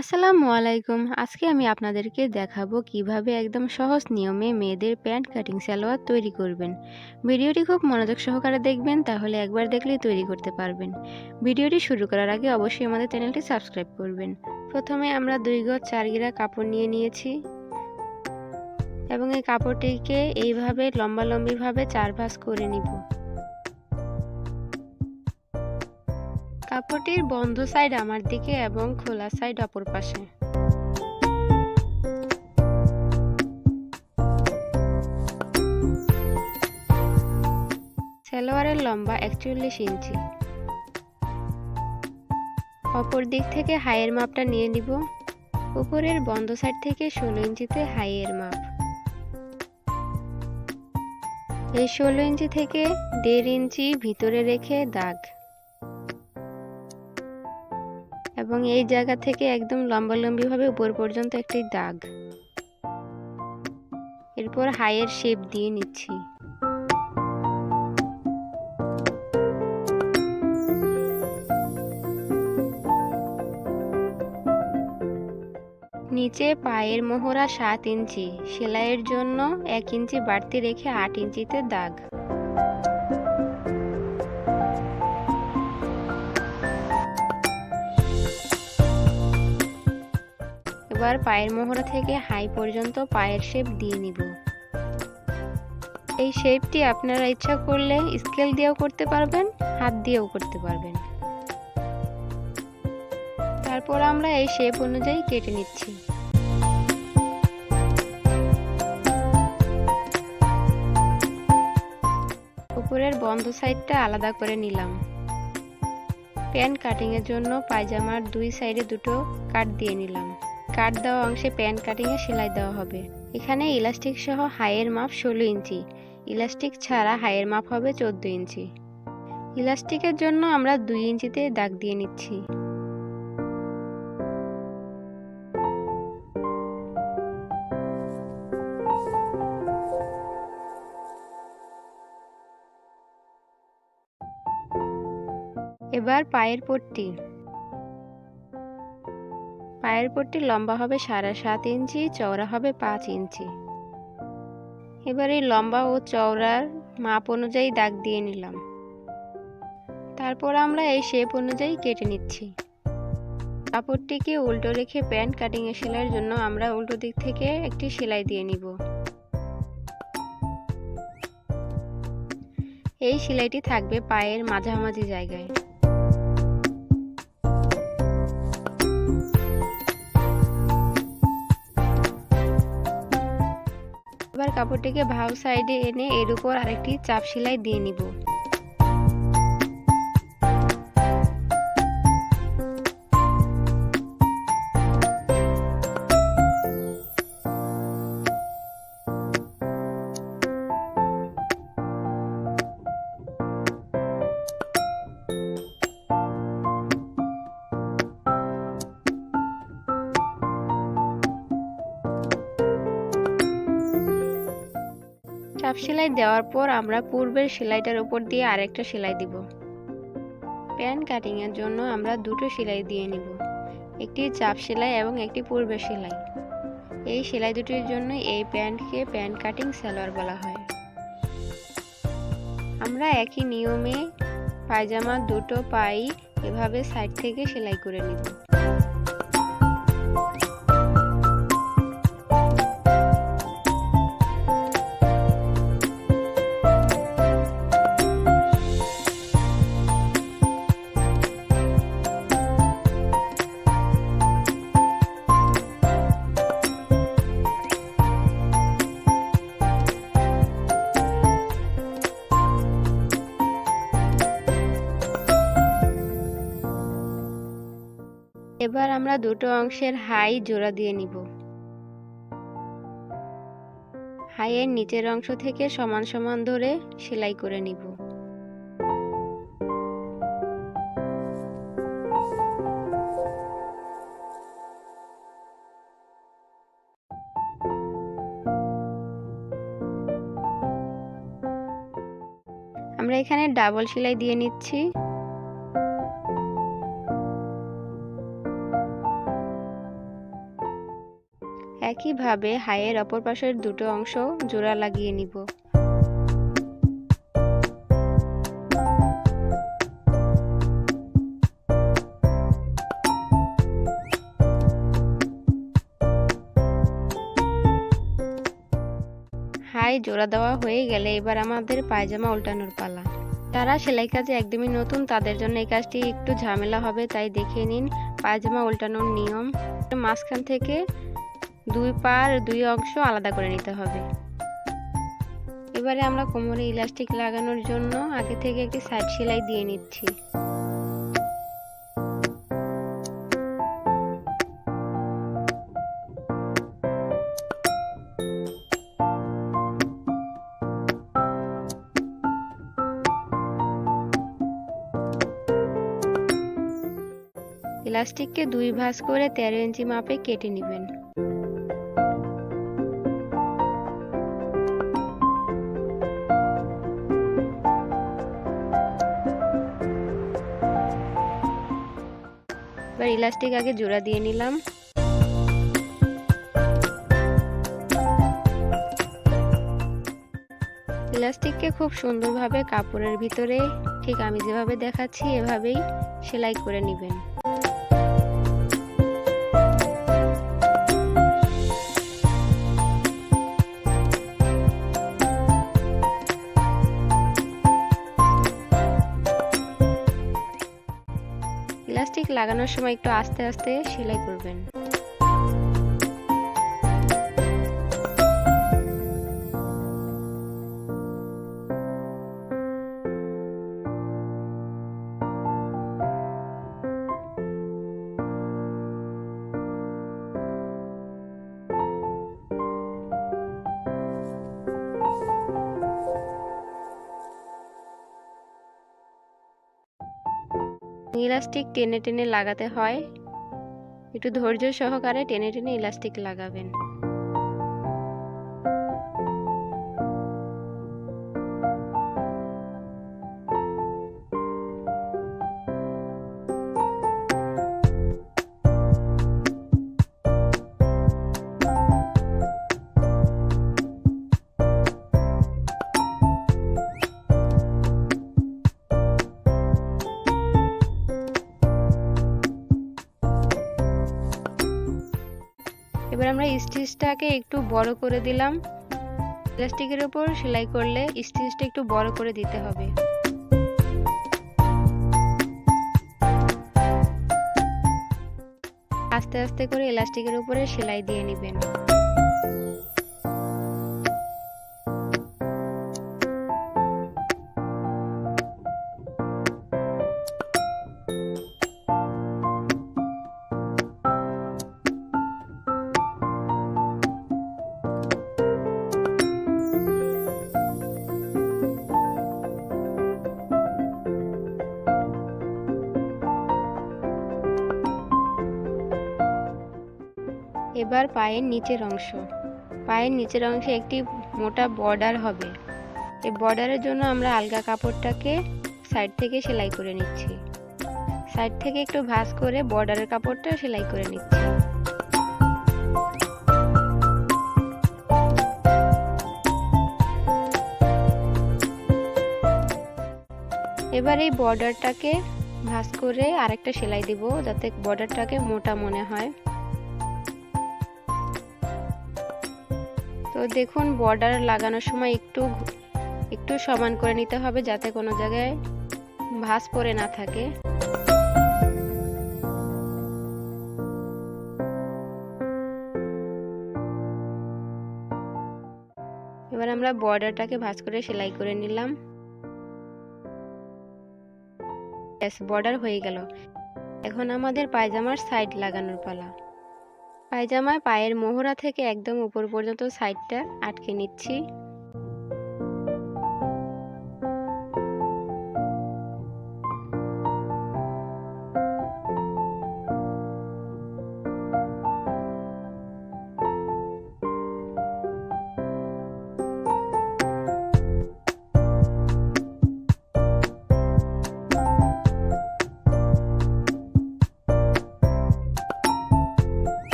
আসসালামু আলাইকুম। আজকে আমি আপনাদেরকে দেখাবো কিভাবে একদম সহজ নিয়মে মেয়েদের প্যান্ট কাটিং সালোয়ার তৈরি করবেন। ভিডিওটি খুব মনোযোগ সহকারে দেখবেন, তাহলে একবার দেখলেই তৈরি করতে পারবেন। ভিডিওটি শুরু করার আগে অবশ্যই আমাদের চ্যানেলটি সাবস্ক্রাইব করবেন। প্রথমে আমরা 2 গজ 4 গিরা কাপড় নিয়ে নিয়েছি এবং এই কাপড়টিকে এইভাবে লম্বালম্বিভাবে 4 ভাঁজ করে নিব। কাপড়টির বন্ধ সাইড আমার দিকে এবং খোলা সাইড অপর পাশে। সালোয়ারের লম্বা 41 ইঞ্চি। অপর দিক থেকে হাইয়ের মাপটা নিয়ে নিব। উপরের বন্ধ সাইড থেকে 16 ইঞ্চিতে হাইয়ের মাপ। এই 16 ইঞ্চি থেকে 1.5 ইঞ্চি ভিতরে রেখে দাগ এবং এই জায়গা থেকে একদম লম্বালম্বিভাবে উপর পর্যন্ত একটি দাগ। এরপর হাইয়ের শেপ দিয়ে নিচ্ছি। নিচে পায়ের মোহরা 7 ইঞ্চি, সেলাইয়ের জন্য 1 ইঞ্চি বাড়তি রেখে 8 ইঞ্চিতে দাগ। এবার পায়ের মোহরা থেকে হাই পর্যন্ত পায়ের শেপ দিয়ে নিব। এই শেপটি আপনারা ইচ্ছা করলে স্কেল দিয়েও করতে পারবেন, হাত দিয়েও করতে পারবেন। তারপর আমরা এই শেপ অনুযায়ী কেটে নিচ্ছি। উপরের বন্ধ সাইডটা আলাদা করে নিলাম। প্যান্ট কাটিং এর জন্য পায়জামার 2 সাইডে দুটো কাট দিয়ে নিলাম। কাট দেওয়া অংশে প্যান্ট কাটিং এ সেলাই দেওয়া হবে। এখানে ইলাস্টিক সহ হাইয়ের মাপ 16 ইঞ্চি, ইলাস্টিক ছাড়া হাইয়ের মাপ হবে 14 ইঞ্চি। ইলাস্টিকের জন্য আমরা 2 ইঞ্চিতে দাগ দিয়ে নিচ্ছি। এবার পায়ের পট্টি। পায়ের পট্টি লম্বা হবে 7.5 ইঞ্চি, চওড়া হবে 5 ইঞ্চি। এবার এই লম্বা ও চওড়ার মাপ অনুযায়ী দাগ দিয়ে নিলাম। তারপর আমরা এই শেপ অনুযায়ী কেটে নিচ্ছি। কাপড়টিকে উল্টো রেখে প্যান্ট কাটিং এর সেলাইয়ের জন্য আমরা উল্টো দিক থেকে একটি সেলাই দিয়ে নিব। এই সেলাইটি থাকবে পায়ের মাঝামাঝি জায়গায়। এবার কাপড়টিকে ভাঁজ সাইডে এনে এর উপর আরেকটি চাপ সেলাই দিয়ে নিব। চাপ সেলাই দেওয়ার পর আমরা পূর্বের সেলাইটার উপর দিয়ে আরেকটা সেলাই দিব। প্যান্ট কাটিং এর জন্য আমরা দুটো সেলাই দিয়ে নিব, একটি চাপ সেলাই এবং একটি পূর্বের সেলাই। এই সেলাই দুটির জন্য এই প্যান্টকে প্যান্ট কাটিং সালোয়ার বলা হয়। আমরা একই নিয়মে পায়জামার দুটো পাই এভাবে সাইড থেকে সেলাই করে নিব। এবার আমরা দুটো অংশের হাই জোড়া দিয়ে নিব। হাইয়ের নিচের অংশ থেকে সমান সমান ধরে সেলাই করে নিব। আমরা এখানে ডাবল সেলাই দিয়ে নিচ্ছি। একইভাবে হাইয়ের অপর পাশের দুটো অংশ জোড়া লাগিয়ে নিব। হাই জোড়া দেওয়া হয়ে গেলে এবার আমাদের পায়জামা উল্টানোর পালা। যারা সেলাই কাজে একদমই নতুন তাদের জন্য এই কাজটি একটু ঝামেলা হবে, তাই দেখে নিন পায়জামা উল্টানোর নিয়ম। মাঝখান থেকে দুই পার দুই অংশ আলাদা করে নিতে হবে। এবারে আমরা কোমরে ইলাস্টিক লাগানোর জন্য আগে থেকে একটি সাইড সেলাই দিয়ে নিচ্ছি। ইলাস্টিককে দুই ভাঁজ করে 13 ইঞ্চি মাপে কেটে নেবেন। এবার ইলাস্টিক আগে জোড়া দিয়ে নিলাম। ইলাস্টিককে খুব সুন্দরভাবে কাপড়ের ভিতরে ঠিক আমি যেভাবে দেখাচ্ছি এভাবেই সেলাই করে নেবেন। ইলাস্টিক লাগানোর সময় একটু আস্তে আস্তে সেলাই করবেন। ইলাস্টিক টেনে টেনে লাগাতে হয়, একটু ধৈর্য সহকারে টেনে টেনে ইলাস্টিক লাগাবেন। এবার আমরা স্টিচটাকে একটু বড় করে দিলাম। ইলাস্টিকের উপর সেলাই করলে স্টিচটা একটু বড় করে দিতে হবে। আস্তে আস্তে করে ইলাস্টিকের উপরে সেলাই দিয়ে নেবেন। এবার পায়ের নিচের অংশে একটি মোটা বর্ডার হবে। এই বর্ডারের জন্য আমরা আলগা কাপড়টাকে সাইড থেকে সেলাই করে নিচ্ছি। সাইড থেকে একটু ভাঁজ করে বর্ডারের কাপড়টা সেলাই করে নিচ্ছি। এবার এই বর্ডারটাকে ভাঁজ করে আরেকটা সেলাই দিব, যাতে বর্ডারটাকে মোটা মনে হয়। তো দেখুন বর্ডার লাগানোর সময় একটু সমান করে নিতে হবে, যাতে কোনো জায়গায় ভাঁজ পড়ে না থাকে। এবার আমরা বর্ডারটাকে ভাঁজ করে সেলাই করে নিলাম। বর্ডার হয়ে গেল। এখন আমাদের পায়জামার সাইড লাগানোর পালা। পায়জামায় পায়ের মোহরা থেকে একদম উপর পর্যন্ত সাইডটা আটকে নিচ্ছি।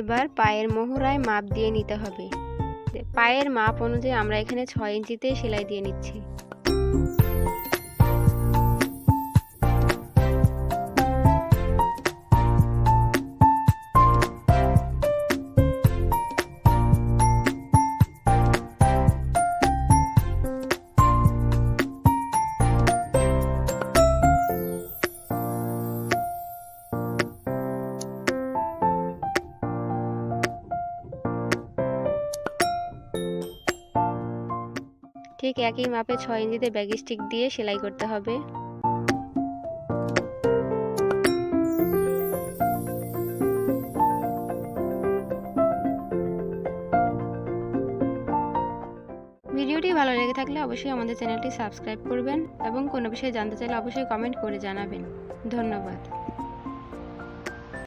এবার পায়ের মোহরায় মাপ দিয়ে নিতে হবে। পায়ের মাপ অনুযায়ী আমরা এখানে 6 ইঞ্চিতে সেলাই দিয়ে নিচ্ছি। ঠিক একই মাপে 6 ইঞ্চিতে ব্যাগ স্টিক দিয়ে সেলাই করতে হবে। ভিডিওটি ভালো লেগে থাকলে অবশ্যই আমাদের চ্যানেলটি সাবস্ক্রাইব করবেন এবং কোনো বিষয়ে জানতে চাইলে অবশ্যই কমেন্ট করে জানাবেন। ধন্যবাদ।